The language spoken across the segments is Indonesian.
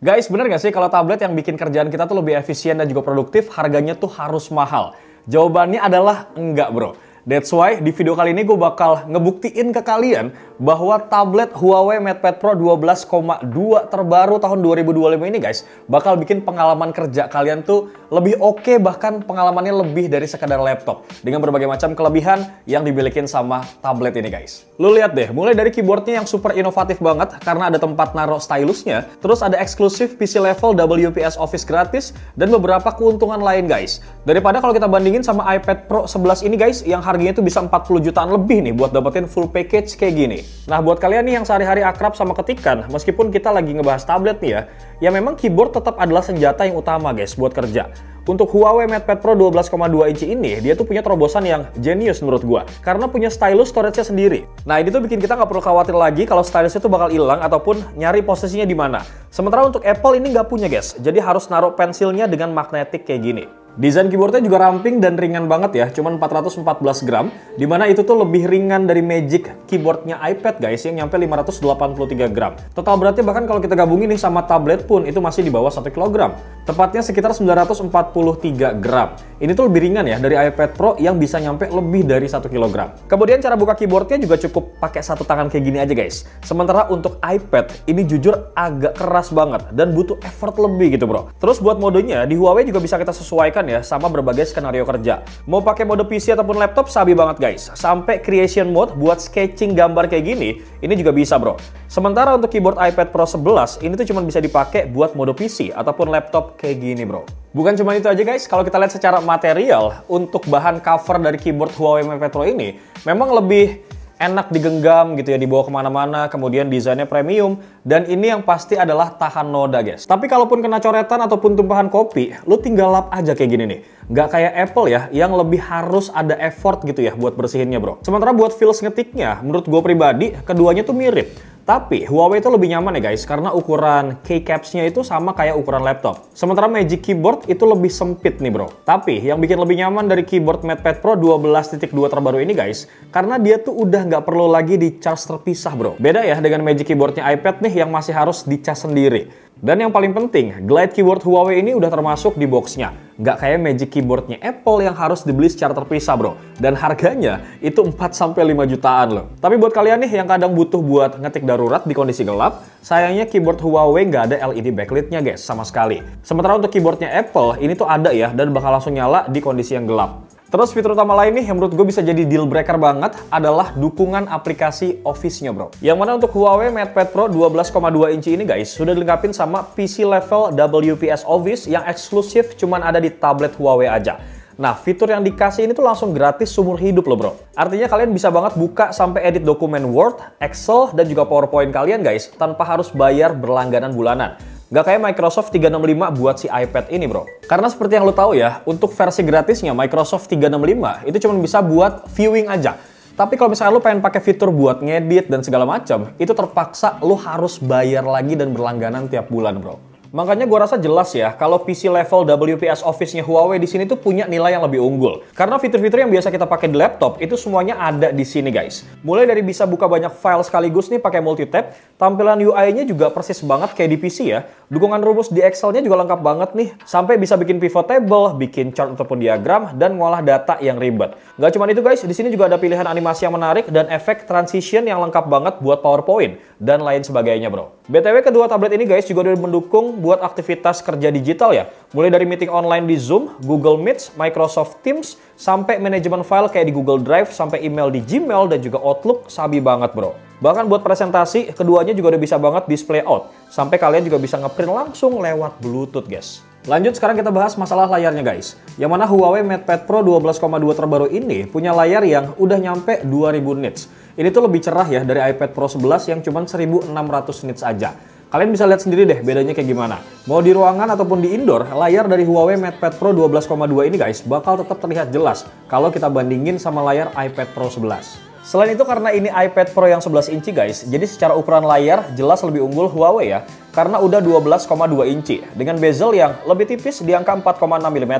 Guys, bener gak sih kalau tablet yang bikin kerjaan kita tuh lebih efisien dan juga produktif, harganya tuh harus mahal? Jawabannya adalah enggak, bro. That's why di video kali ini gue bakal ngebuktiin ke kalian bahwa tablet Huawei MatePad Pro 12,2 terbaru tahun 2025 ini guys bakal bikin pengalaman kerja kalian tuh lebih oke, bahkan pengalamannya lebih dari sekadar laptop dengan berbagai macam kelebihan yang dimilikin sama tablet ini guys. Lu lihat deh, mulai dari keyboardnya yang super inovatif banget karena ada tempat naruh stylusnya, terus ada eksklusif PC level WPS Office gratis dan beberapa keuntungan lain guys. Daripada kalau kita bandingin sama iPad Pro 11 ini guys yang harganya itu bisa 40 jutaan lebih nih buat dapetin full package kayak gini. Nah, buat kalian nih yang sehari-hari akrab sama ketikan, meskipun kita lagi ngebahas tablet nih ya memang keyboard tetap adalah senjata yang utama guys buat kerja. Untuk Huawei MatePad Pro 12,2 inci ini, dia tuh punya terobosan yang jenius menurut gua. Karena punya stylus storage-nya sendiri. Nah, ini tuh bikin kita nggak perlu khawatir lagi kalau stylusnya tuh bakal hilang ataupun nyari posisinya di mana. Sementara untuk Apple ini nggak punya guys, jadi harus naruh pensilnya dengan magnetik kayak gini. Desain keyboardnya juga ramping dan ringan banget ya, cuma 414 gram, dimana itu tuh lebih ringan dari Magic keyboardnya iPad guys yang nyampe 583 gram. Total beratnya bahkan kalau kita gabungin nih sama tablet pun itu masih di bawah 1 kg. Tepatnya sekitar 943 gram. Ini tuh lebih ringan ya dari iPad Pro yang bisa nyampe lebih dari 1 kg. Kemudian cara buka keyboardnya juga cukup pakai satu tangan kayak gini aja guys. Sementara untuk iPad ini jujur agak keras banget dan butuh effort lebih gitu bro. Terus buat modenya di Huawei juga bisa kita sesuaikan ya sama berbagai skenario kerja. Mau pakai mode PC ataupun laptop sabi banget guys. Sampai creation mode buat sketching gambar kayak gini, ini juga bisa bro. Sementara untuk keyboard iPad Pro 11, ini tuh cuma bisa dipakai buat mode PC ataupun laptop kayak gini bro. Bukan cuma itu aja guys, kalau kita lihat secara material, untuk bahan cover dari keyboard Huawei MatePad Pro ini, memang lebih enak digenggam gitu ya, dibawa kemana-mana, kemudian desainnya premium, dan ini yang pasti adalah tahan noda guys. Tapi kalaupun kena coretan ataupun tumpahan kopi, lu tinggal lap aja kayak gini nih. Nggak kayak Apple ya, yang lebih harus ada effort gitu ya buat bersihinnya bro. Sementara buat feels ngetiknya, menurut gue pribadi, keduanya tuh mirip. Tapi Huawei itu lebih nyaman ya guys, karena ukuran keycaps-nya itu sama kayak ukuran laptop. Sementara Magic Keyboard itu lebih sempit nih bro. Tapi yang bikin lebih nyaman dari keyboard MatePad Pro 12.2 terbaru ini guys, karena dia tuh udah nggak perlu lagi di-charge terpisah bro. Beda ya dengan Magic Keyboardnya iPad nih yang masih harus di-charge sendiri. Dan yang paling penting, Glide Keyboard Huawei ini udah termasuk di boxnya. Nggak kayak Magic Keyboardnya Apple yang harus dibeli secara terpisah bro. Dan harganya itu 4-5 jutaan loh. Tapi buat kalian nih yang kadang butuh buat ngetik darurat di kondisi gelap, sayangnya keyboard Huawei nggak ada LED backlit-nya guys sama sekali. Sementara untuk keyboardnya Apple, ini tuh ada ya dan bakal langsung nyala di kondisi yang gelap. Terus fitur utama lain nih yang menurut gue bisa jadi deal breaker banget adalah dukungan aplikasi Office-nya bro. Yang mana untuk Huawei MatePad Pro 12,2 inci ini guys sudah dilengkapi sama PC level WPS Office yang eksklusif cuman ada di tablet Huawei aja. Nah, fitur yang dikasih ini tuh langsung gratis seumur hidup loh bro. Artinya kalian bisa banget buka sampai edit dokumen Word, Excel, dan juga PowerPoint kalian guys tanpa harus bayar berlangganan bulanan. Nggak kayak Microsoft 365 buat si iPad ini bro. Karena seperti yang lo tahu ya, untuk versi gratisnya Microsoft 365 itu cuma bisa buat viewing aja. Tapi kalau misalnya lo pengen pakai fitur buat ngedit dan segala macam, itu terpaksa lo harus bayar lagi dan berlangganan tiap bulan bro. Makanya gue rasa jelas ya kalau PC level WPS Office-nya Huawei di sini tuh punya nilai yang lebih unggul. Karena fitur-fitur yang biasa kita pakai di laptop itu semuanya ada di sini guys. Mulai dari bisa buka banyak file sekaligus nih pakai multi-tab, tampilan UI-nya juga persis banget kayak di PC ya. Dukungan rumus di Excel-nya juga lengkap banget nih. Sampai bisa bikin pivot table, bikin chart ataupun diagram, dan ngolah data yang ribet. Gak cuma itu guys, di sini juga ada pilihan animasi yang menarik dan efek transition yang lengkap banget buat PowerPoint dan lain sebagainya bro. BTW kedua tablet ini guys juga udah mendukung buat aktivitas kerja digital ya. Mulai dari meeting online di Zoom, Google Meet, Microsoft Teams, sampai manajemen file kayak di Google Drive, sampai email di Gmail dan juga Outlook, sabi banget bro. Bahkan buat presentasi, keduanya juga udah bisa banget display out. Sampai kalian juga bisa ngeprint langsung lewat Bluetooth guys. Lanjut sekarang kita bahas masalah layarnya guys. Yang mana Huawei MatePad Pro 12,2 terbaru ini punya layar yang udah nyampe 2000 nits. Ini tuh lebih cerah ya dari iPad Pro 11 yang cuma 1600 nits aja. Kalian bisa lihat sendiri deh bedanya kayak gimana. Mau di ruangan ataupun di indoor, layar dari Huawei MatePad Pro 12,2 ini guys bakal tetap terlihat jelas kalau kita bandingin sama layar iPad Pro 11. Selain itu karena ini iPad Pro yang 11 inci guys, jadi secara ukuran layar jelas lebih unggul Huawei ya. Karena udah 12,2 inci dengan bezel yang lebih tipis di angka 4,6 mm.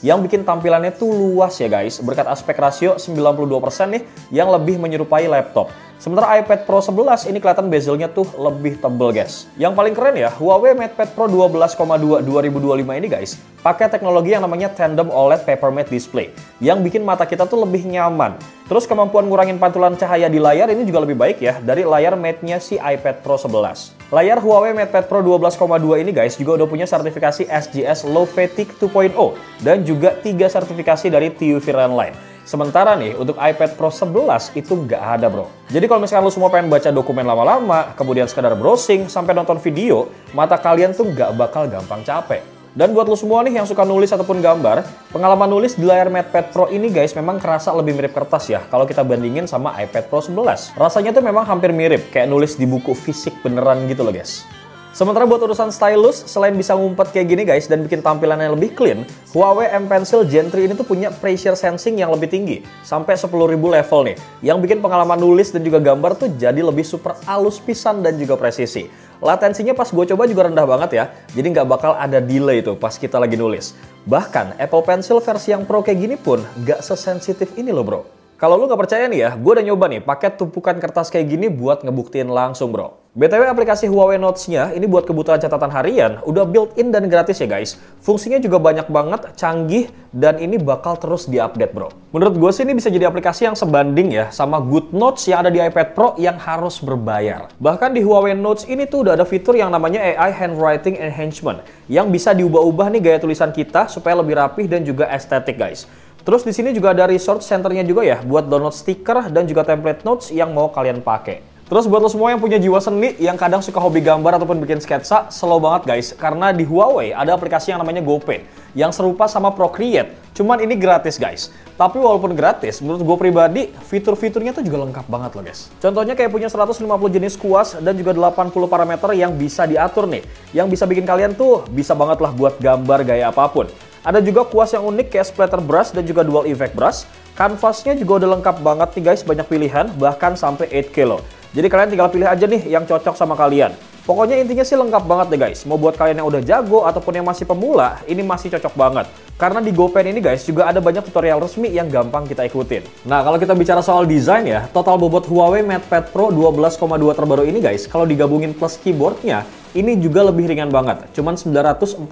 Yang bikin tampilannya tuh luas ya guys, berkat aspek rasio 92% nih yang lebih menyerupai laptop. Sementara iPad Pro 11 ini kelihatan bezelnya tuh lebih tebel guys. Yang paling keren ya, Huawei MatePad Pro 12,2 2025 ini guys, pakai teknologi yang namanya Tandem OLED Papermate Display, yang bikin mata kita tuh lebih nyaman. Terus kemampuan ngurangin pantulan cahaya di layar ini juga lebih baik ya dari layar Mate-nya si iPad Pro 11. Layar Huawei MatePad Pro 12,2 ini guys juga udah punya sertifikasi SGS Low Fatigue 2.0 dan juga 3 sertifikasi dari TÜV Rheinland. Sementara nih, untuk iPad Pro 11 itu nggak ada bro. Jadi kalau misalkan lu semua pengen baca dokumen lama-lama, kemudian sekadar browsing, sampai nonton video, mata kalian tuh nggak bakal gampang capek. Dan buat lu semua nih yang suka nulis ataupun gambar, pengalaman nulis di layar MatePad Pro ini guys memang kerasa lebih mirip kertas ya kalau kita bandingin sama iPad Pro 11. Rasanya tuh memang hampir mirip, kayak nulis di buku fisik beneran gitu loh guys. Sementara buat urusan stylus, selain bisa ngumpet kayak gini guys dan bikin tampilannya lebih clean, Huawei M Pencil Gen 3 ini tuh punya pressure sensing yang lebih tinggi, sampai 10.000 level nih, yang bikin pengalaman nulis dan juga gambar tuh jadi lebih super halus pisan dan juga presisi. Latensinya pas gue coba juga rendah banget ya, jadi nggak bakal ada delay tuh pas kita lagi nulis. Bahkan Apple Pencil versi yang Pro kayak gini pun nggak sesensitif ini loh bro. Kalau lu nggak percaya nih ya, gue udah nyoba nih pakai tumpukan kertas kayak gini buat ngebuktiin langsung bro. BTW aplikasi Huawei Notes-nya ini buat kebutuhan catatan harian udah built-in dan gratis ya guys. Fungsinya juga banyak banget, canggih, dan ini bakal terus diupdate bro. Menurut gue sih ini bisa jadi aplikasi yang sebanding ya sama Good Notes yang ada di iPad Pro yang harus berbayar. Bahkan di Huawei Notes ini tuh udah ada fitur yang namanya AI Handwriting Enhancement yang bisa diubah-ubah nih gaya tulisan kita supaya lebih rapih dan juga estetik guys. Terus di sini juga ada resource centernya juga ya buat download stiker dan juga template notes yang mau kalian pakai. Terus buat lo semua yang punya jiwa seni, yang kadang suka hobi gambar ataupun bikin sketsa, slow banget guys. Karena di Huawei ada aplikasi yang namanya GoPaint, yang serupa sama Procreate. Cuman ini gratis guys. Tapi walaupun gratis, menurut gue pribadi, fitur-fiturnya tuh juga lengkap banget loh guys. Contohnya kayak punya 150 jenis kuas dan juga 80 parameter yang bisa diatur nih. Yang bisa bikin kalian tuh bisa banget lah buat gambar gaya apapun. Ada juga kuas yang unik kayak splatter brush dan juga dual effect brush. Kanvasnya juga udah lengkap banget nih guys, banyak pilihan, bahkan sampai 8 kilo. Jadi kalian tinggal pilih aja nih yang cocok sama kalian. Pokoknya intinya sih lengkap banget deh guys. Mau buat kalian yang udah jago ataupun yang masih pemula, ini masih cocok banget. Karena di GoPaint ini guys juga ada banyak tutorial resmi yang gampang kita ikutin. Nah kalau kita bicara soal desain ya, total bobot Huawei MatePad Pro 12,2 terbaru ini guys, kalau digabungin plus keyboardnya, ini juga lebih ringan banget. Cuman 943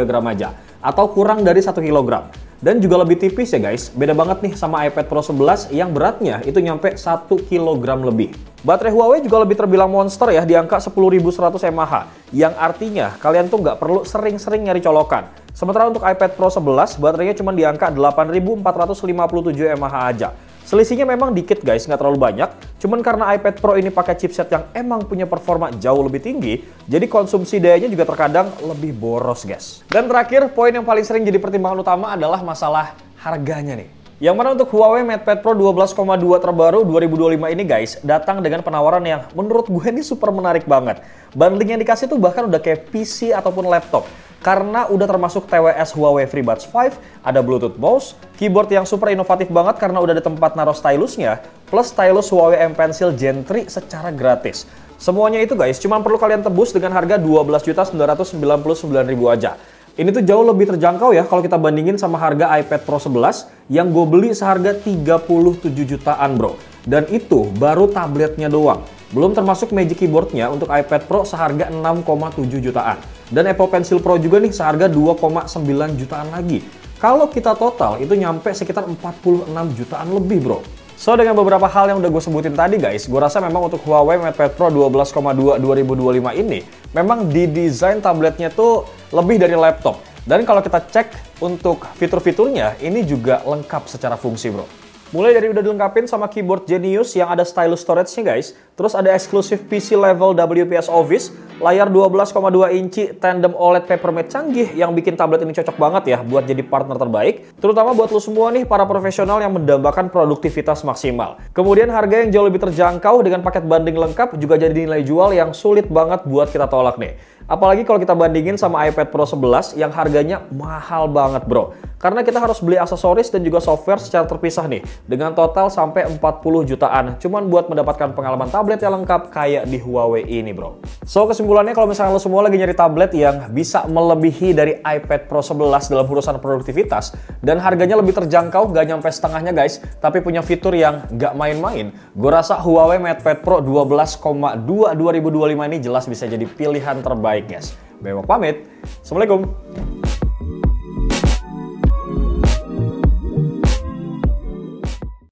gram aja. Atau kurang dari 1 kilogram. Dan juga lebih tipis ya guys, beda banget nih sama iPad Pro 11 yang beratnya itu nyampe 1 kilogram lebih. Baterai Huawei juga lebih terbilang monster ya di angka 10.100 mAh, yang artinya kalian tuh nggak perlu sering-sering nyari colokan. Sementara untuk iPad Pro 11, baterainya cuma di angka 8.457 mAh aja. Selisihnya memang dikit guys, nggak terlalu banyak. Cuman karena iPad Pro ini pakai chipset yang emang punya performa jauh lebih tinggi, jadi konsumsi dayanya juga terkadang lebih boros guys. Dan terakhir, poin yang paling sering jadi pertimbangan utama adalah masalah harganya nih. Yang mana untuk Huawei MatePad Pro 12,2 terbaru 2025 ini guys, datang dengan penawaran yang menurut gue ini super menarik banget. Bundling yang dikasih tuh bahkan udah kayak PC ataupun laptop. Karena udah termasuk TWS Huawei FreeBuds 5, ada Bluetooth mouse, keyboard yang super inovatif banget karena udah ada tempat naruh stylusnya, plus stylus Huawei M Pencil Gen 3 secara gratis. Semuanya itu guys, cuma perlu kalian tebus dengan harga 12.999.000 aja. Ini tuh jauh lebih terjangkau ya kalau kita bandingin sama harga iPad Pro 11 yang gue beli seharga 37 jutaan bro. Dan itu baru tabletnya doang. Belum termasuk Magic Keyboardnya untuk iPad Pro seharga 6,7 jutaan. Dan Apple Pencil Pro juga nih seharga 2,9 jutaan lagi. Kalau kita total itu nyampe sekitar 46 jutaan lebih bro. So dengan beberapa hal yang udah gue sebutin tadi guys, gue rasa memang untuk Huawei MatePad Pro 12,2 2025 ini memang didesain tabletnya tuh lebih dari laptop. Dan kalau kita cek untuk fitur-fiturnya, ini juga lengkap secara fungsi bro. Mulai dari udah dilengkapin sama keyboard Genius yang ada stylus storage-nya guys, terus ada eksklusif PC level WPS Office, layar 12,2 inci Tandem OLED Papermate canggih yang bikin tablet ini cocok banget ya buat jadi partner terbaik, terutama buat lo semua nih para profesional yang mendambakan produktivitas maksimal. Kemudian harga yang jauh lebih terjangkau dengan paket banding lengkap juga jadi nilai jual yang sulit banget buat kita tolak nih. Apalagi kalau kita bandingin sama iPad Pro 11 yang harganya mahal banget bro. Karena kita harus beli aksesoris dan juga software secara terpisah nih. Dengan total sampai 40 jutaan. Cuman buat mendapatkan pengalaman tablet tablet yang lengkap kayak di Huawei ini bro. So kesimpulannya kalau misalnya lo semua lagi nyari tablet yang bisa melebihi dari iPad Pro 11 dalam urusan produktivitas dan harganya lebih terjangkau, gak nyampe setengahnya guys, tapi punya fitur yang gak main-main, gue rasa Huawei MatePad Pro 12,2 2025 ini jelas bisa jadi pilihan terbaik guys. Bewok pamit, Assalamualaikum.